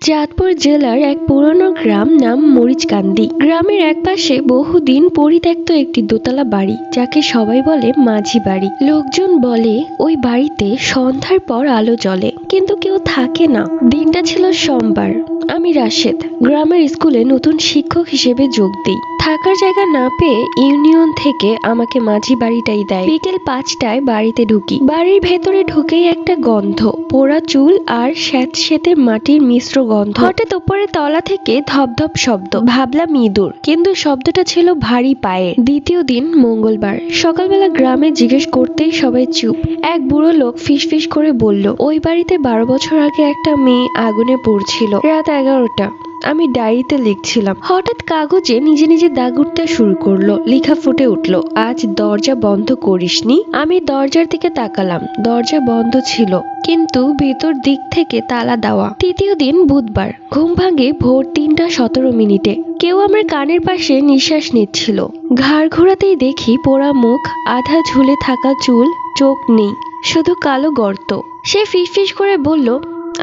চাঁদপুর জেলার এক পুরনো গ্রাম নাম মরিচকান্দি। গ্রামের একপাশে বহুদিন পরিত্যক্ত একটি দোতলা বাড়ি, যাকে সবাই বলে মাঝি বাড়ি। লোকজন বলে ওই বাড়িতে সন্ধ্যার পর আলো জ্বলে, কিন্তু কেউ থাকে না। দিনটা ছিল সোমবার। আমি রাশেদ গ্রামের স্কুলে নতুন শিক্ষক হিসেবে যোগ দিই। থাকার জায়গা না পেয়ে ইউনিয়ন থেকে আমাকে মাঝি বাড়িটাই দেয়। বিকেল 5টায় বাড়িতে ঢুকি। বাড়ির ভেতরে ঢুকেই একটা গন্ধ, পোড়া চুল আর স্যাঁতসেঁতে মাটির মিশ্র গন্ধ। হঠাৎ ওপরে তলা থেকে ধপধপ শব্দ। ভাবলাম ইঁদুর, কিন্তু শব্দটা ছিল ভারী পায়ের। দ্বিতীয় দিন মঙ্গলবার সকালবেলা গ্রামে জিজ্ঞেস করতেই সবাই চুপ। এক বুড়ো লোক ফিসফিস করে বলল, ওই বাড়িতে 12 বছর আগে একটা মেয়ে আগুনে পড়ছিল, রাত 11টা। আমি ডায়েরিতে লিখছিলাম। হঠাৎ কাগজে নিজে নিজে দাগ উঠতে শুরু করলো। লেখা ফুটে উঠলো, আজ দরজা বন্ধ করিসনি। আমি দরজার দিকে তাকালাম। দরজা বন্ধ ছিল, কিন্তু ভেতর দিক থেকে তালা দেওয়া। তৃতীয় দিন বুধবার। ঘুম ভাঙে ভোর 3টা 17 মিনিটে। কেউ আমার কানের পাশে নিঃশ্বাস নিচ্ছিল। ঘাড় ঘোরাতেই দেখি পোড়া মুখ, আধা ঝুলে থাকা চুল, চোখ নেই, শুধু কালো গর্ত। সে ফিসফিস করে বলল,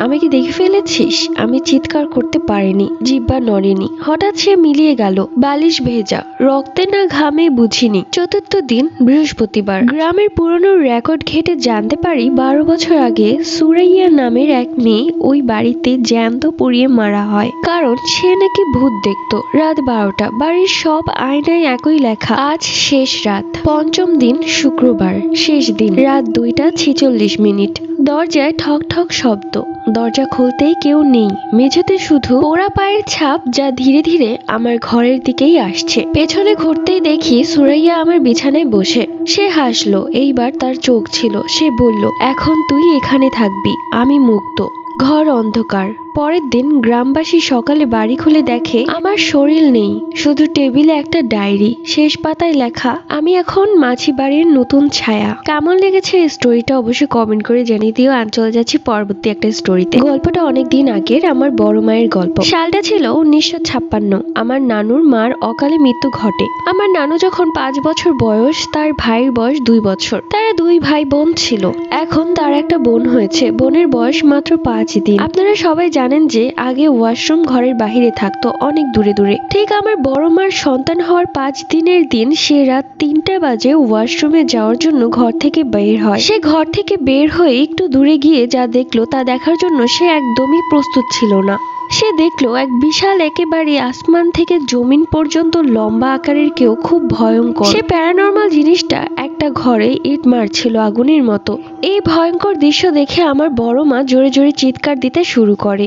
আমাকে দেখে ফেলেছিস? আমি চিৎকার করতে পারিনি, জিহ্বা নড়েনি। হঠাৎ সে মিলিয়ে গেল। বালিশ ভেজা, রক্তে না ঘামে বুঝিনি। চতুর্থ দিন বৃহস্পতিবার। গ্রামের পুরনো রেকর্ড ঘেটে জানতে পারি 12 বছর আগে সুরাইয়া নামের এক মেয়ে ওই বাড়িতে জ্যান্ত পুড়িয়ে মারা হয়, কারণ সে নাকি ভূত দেখত। রাত 12টা। বাড়ির সব আয়নায় একই লেখা, আজ শেষ রাত। পঞ্চম দিন শুক্রবার, শেষ দিন। রাত 2টা 46 মিনিট। দরজায় ঠক ঠক শব্দ। দরজা খুলতেই কেউ নেই। মেঝেতে শুধু পোড়া পায়ের ছাপ, যা ধীরে ধীরে আমার ঘরের দিকেই আসছে। পেছনে ঘুরতেই দেখি সুরাইয়া আমার বিছানায় বসে। সে হাসলো। এইবার তার চোখ ছিল। সে বলল, এখন তুই এখানে থাকবি, আমি মুক্ত। ঘর অন্ধকার। পরের দিন গ্রামবাসী সকালে বাড়ি খুলে দেখে আমার শরীর নেই, শুধু টেবিলে একটা ডায়েরি। শেষ পাতায় লেখা, আমি এখন মাঝি বাড়ির নতুন ছায়া। কেমন লেগেছে এই স্টোরিটা অবশ্যই কমেন্ট করে জানিয়ে দিও। আর চলে যাচ্ছি পরবর্তী একটা স্টোরিতে। গল্পটা অনেক দিন আগের, আমার বড় মায়ের গল্প। সালটা ছিল 1956। আমার নানুর মার অকালে মৃত্যু ঘটে। আমার নানু যখন 5 বছর বয়স, তার ভাইয়ের বয়স 2 বছর। তারা 2 ভাই বোন ছিল। এখন তার একটা বোন হয়েছে। বোনের বয়স মাত্র 5 দিন। আপনারা সবাই জানেন যে আগে ওয়াশরুম ঘরের বাহিরে থাকতো, অনেক দূরে দূরে। ঠিক আমার বড় মার সন্তান হওয়ার 5 দিনের দিন সে রাত 3টা বাজে ওয়াশরুমে যাওয়ার জন্য ঘর থেকে বের হয়। সে ঘর থেকে বের হয়ে একটু দূরে গিয়ে যা দেখলো তা দেখার জন্য সে একদমই প্রস্তুত ছিল না। সে দেখলো এক বিশাল, একেবারে আসমান থেকে জমিন পর্যন্ত লম্বা আকারের কেউ, খুব ভয়ঙ্কর। সে প্যারানর্মাল জিনিসটা একটা ঘরে ইট মারছিল আগুনের মতো। এই ভয়ঙ্কর দৃশ্য দেখে আমার বড় মা জোরে জোরে চিৎকার দিতে শুরু করে।